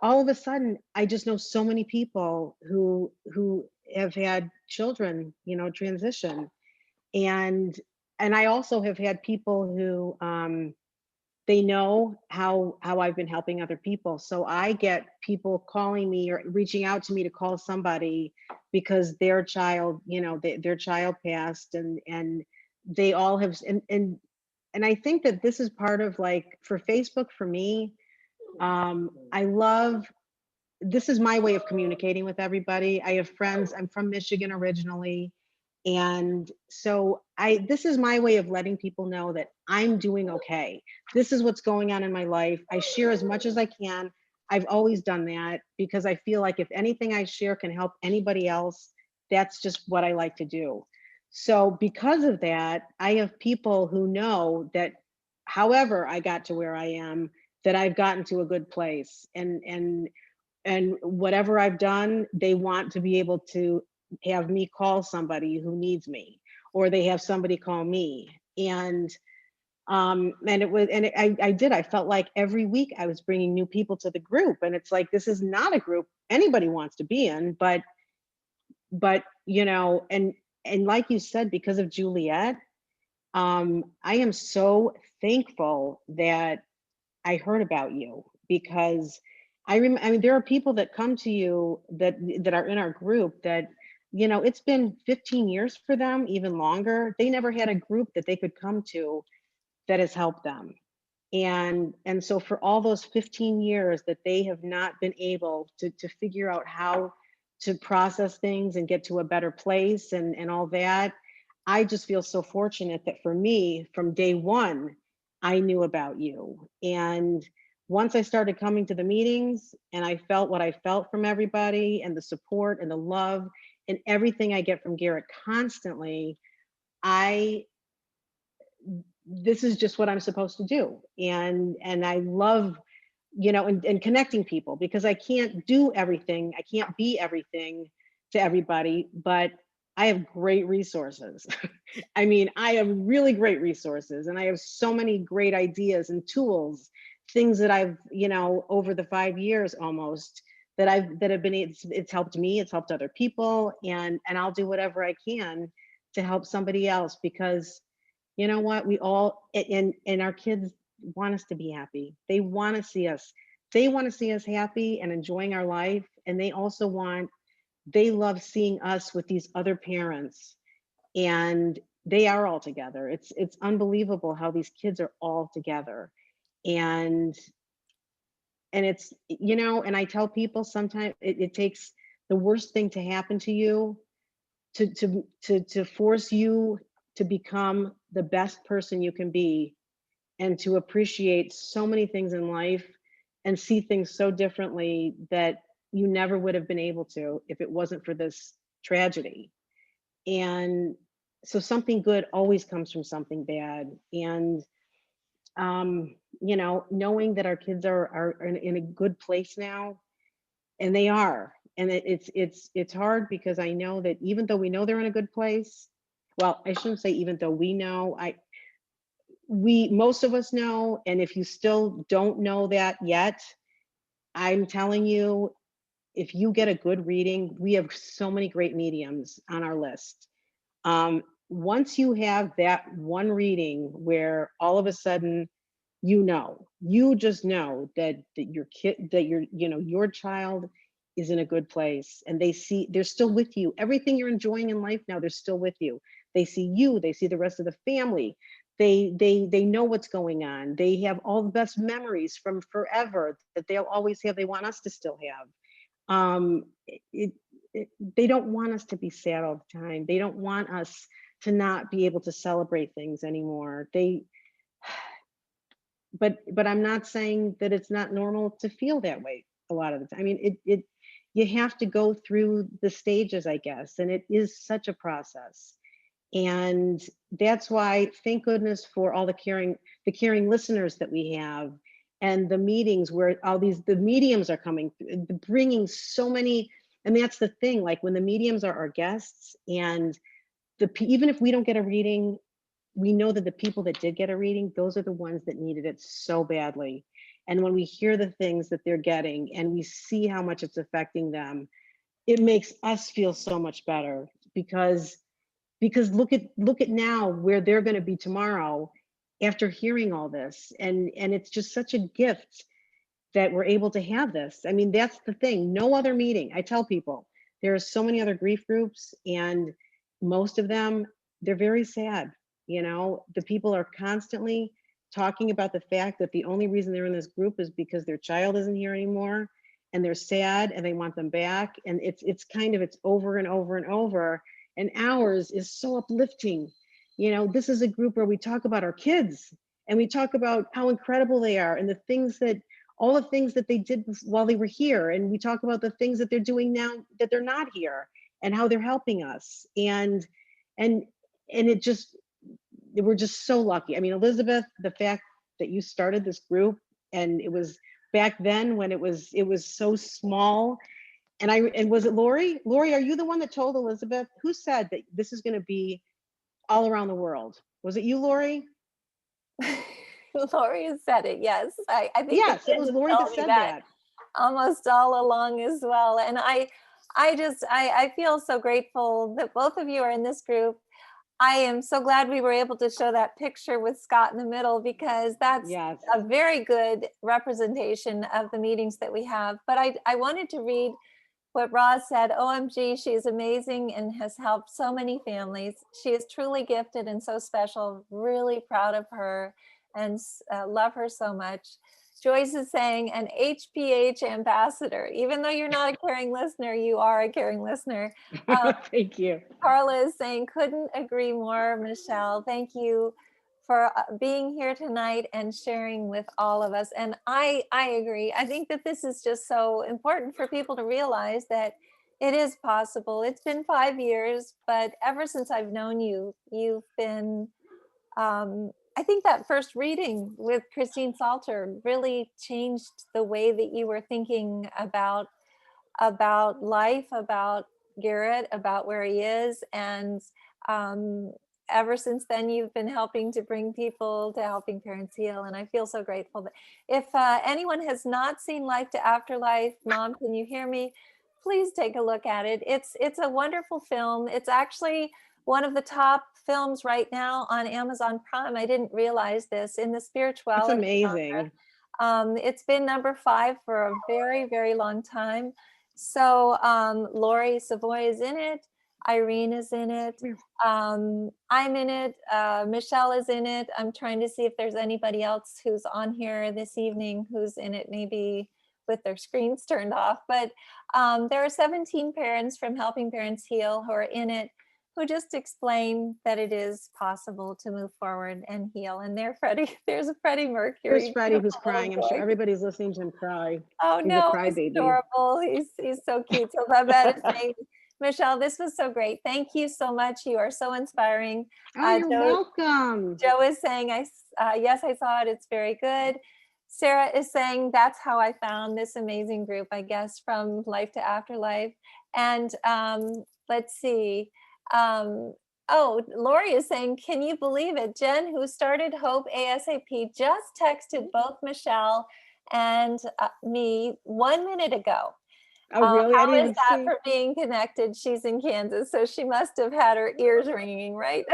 all of a sudden, I just know so many people who have had children, transition. And I also have had people who, they know how I've been helping other people. So I get people calling me or reaching out to me to call somebody because their child, their child passed, and they all have, and I think that this is part of, like, for Facebook, for me, this is my way of communicating with everybody. I have friends, I'm from Michigan originally. And so this is my way of letting people know that I'm doing okay. This is what's going on in my life. I share as much as I can. I've always done that because I feel like if anything I share can help anybody else, that's just what I like to do. So because of that, I have people who know that however I got to where I am, that I've gotten to a good place, and whatever I've done, they want to be able to have me call somebody who needs me, or they have somebody call me. And And I felt like every week I was bringing new people to the group, and it's like, this is not a group anybody wants to be in, but and like you said, because of Juliet, I am so thankful that I heard about you, because I mean, there are people that come to you that are in our group that, it's been 15 years for them, even longer. They never had a group that they could come to that has helped them. And so for all those 15 years that they have not been able to figure out how to process things and get to a better place and all that, I just feel so fortunate that for me, from day one, I knew about you. And once I started coming to the meetings and I felt what I felt from everybody, and the support and the love and everything I get from Garrett constantly, I this is just what I'm supposed to do. And I love, and connecting people, because I can't do everything. I can't be everything to everybody, but I have great resources. I mean, I have really great resources, and I have so many great ideas and tools, things that I've, over the 5 years almost, that have been, it's helped me, it's helped other people, and I'll do whatever I can to help somebody else, because you know what, we all, and our kids want us to be happy. They want to see us, happy and enjoying our life. And they love seeing us with these other parents, and they are all together. It's unbelievable how these kids are all together. And it's, and I tell people sometimes it takes the worst thing to happen to you to force you to become the best person you can be, and to appreciate so many things in life and see things so differently that you never would have been able to if it wasn't for this tragedy. And so something good always comes from something bad. And knowing that our kids are in a good place now, and they are, and it's hard, because I know that even though we know they're in a good place, well, I shouldn't say even though we know, most of us know. And if you still don't know that yet, I'm telling you, if you get a good reading, we have so many great mediums on our list. Once you have that one reading where all of a sudden, you just know that your kid, that your child is in a good place, and they're still with you. Everything you're enjoying in life now, they're still with you. They see you, they see the rest of the family. They know what's going on. They have all the best memories from forever that they'll always have. They want us to still have. It, they don't want us to be sad all the time. They don't want us to not be able to celebrate things anymore. But I'm not saying that it's not normal to feel that way a lot of the time. I mean, you have to go through the stages, I guess, and it is such a process. And that's why, thank goodness for all the caring listeners that we have, and the meetings where the mediums are coming through, bringing so many. And that's the thing, like when the mediums are our guests, and even if we don't get a reading, we know that the people that did get a reading, those are the ones that needed it so badly. And when we hear the things that they're getting, and we see how much it's affecting them, it makes us feel so much better, because look at now where they're going to be tomorrow after hearing all this. And it's just such a gift that we're able to have this. I mean, that's the thing. No other meeting. I tell people, there are so many other grief groups, and most of them, they're very sad. The people are constantly talking about the fact that the only reason they're in this group is because their child isn't here anymore, and they're sad and they want them back. And it's over and over and over. And ours is so uplifting. This is a group where we talk about our kids, and we talk about how incredible they are, and all the things that they did while they were here. And we talk about the things that they're doing now that they're not here, and how they're helping us. And we're just so lucky. I mean, Elizabeth, the fact that you started this group, and it was back then when it was so small. And was it Lori? Lori, are you the one that told Elizabeth? Who said that this is going to be all around the world? Was it you, Lori? Lori has said it. Yes, I think Yes, the it kids was have Lori told that me said that that. almost all along as well. And I feel so grateful that both of you are in this group. I am so glad we were able to show that picture with Scott in the middle, because that's Yes. a very good representation of the meetings that we have. But I wanted to read what Roz said. OMG, she is amazing and has helped so many families. She is truly gifted and so special. Really proud of her and love her so much. Joyce is saying an HPH ambassador. Even though you're not a caring listener, you are a caring listener. Thank you. Carla is saying, couldn't agree more, Michelle. Thank you for being here tonight and sharing with all of us. And I agree. I think that this is just so important for people to realize that it is possible. It's been 5 years, but ever since I've known you, you've been, I think that first reading with Christine Salter really changed the way that you were thinking about life, about Garrett, about where he is. And ever since then, you've been helping to bring people to Helping Parents Heal. And I feel so grateful that if anyone has not seen Life to Afterlife, Mom, can you hear me? Please take a look at it. It's a wonderful film. It's actually one of the top films right now on Amazon Prime. I didn't realize this in the It's spirituality amazing. genre. It's been number 5 for a very, very long time. So Lori Savoy is in it. Irene is in it. I'm in it. Michelle is in it. I'm trying to see if there's anybody else who's on here this evening who's in it, maybe with their screens turned off. But there are 17 parents from Helping Parents Heal who are in it, who just explain that it is possible to move forward and heal. And there's a Freddie Mercury. There's Freddie who's beautiful crying. I'm little sure boy. everybody's listening to him cry. Oh He's a no, he's crybaby. adorable. He's so cute. So Babette is saying, Michelle, this was so great. Thank you so much. You are so inspiring. Oh, you're welcome. Joe is saying, yes, I saw it. It's very good. Sarah is saying, that's how I found this amazing group, I guess, from Life to Afterlife. And let's see. Oh, Lori is saying, can you believe it? Jen, who started Hope ASAP, just texted both Michelle and me 1 minute ago. Oh, really? I How didn't is even that see. for being connected? She's in Kansas, so she must have had her ears ringing, right?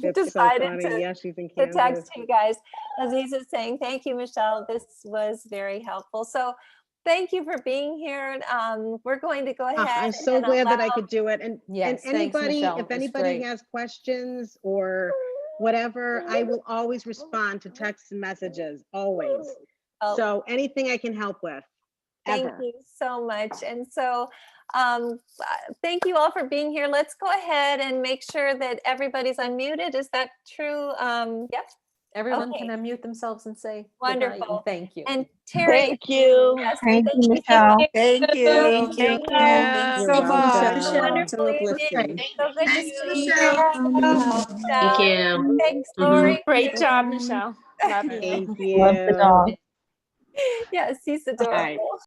That's so funny. Yeah, she's in to Kansas. text you guys. Aziz is saying, thank you, Michelle. This was very helpful. So thank you for being here. We're going to go ahead. I'm so glad that I could do it. And, Yes, and thanks, anybody, Michelle. if It was anybody great. has questions or whatever, I will always respond to texts and messages, always. Oh. So anything I can help with, Thank ever. you so much. And so thank you all for being here. Let's go ahead and make sure that everybody's unmuted. Is that true? Yep. Everyone Okay. can unmute themselves and say good night Wonderful. and thank you. And Terry. Thank you. Yes, Thank you, so Michelle. much. Thank you. Thank you. Thanks You're so welcome. much. Wonderful evening. So good to Thanks, see Michelle. you. Thank you. Thanks, Lori. Great job, Michelle. Love you. Thank Love the you. dog. Yes, he's All right. adorable.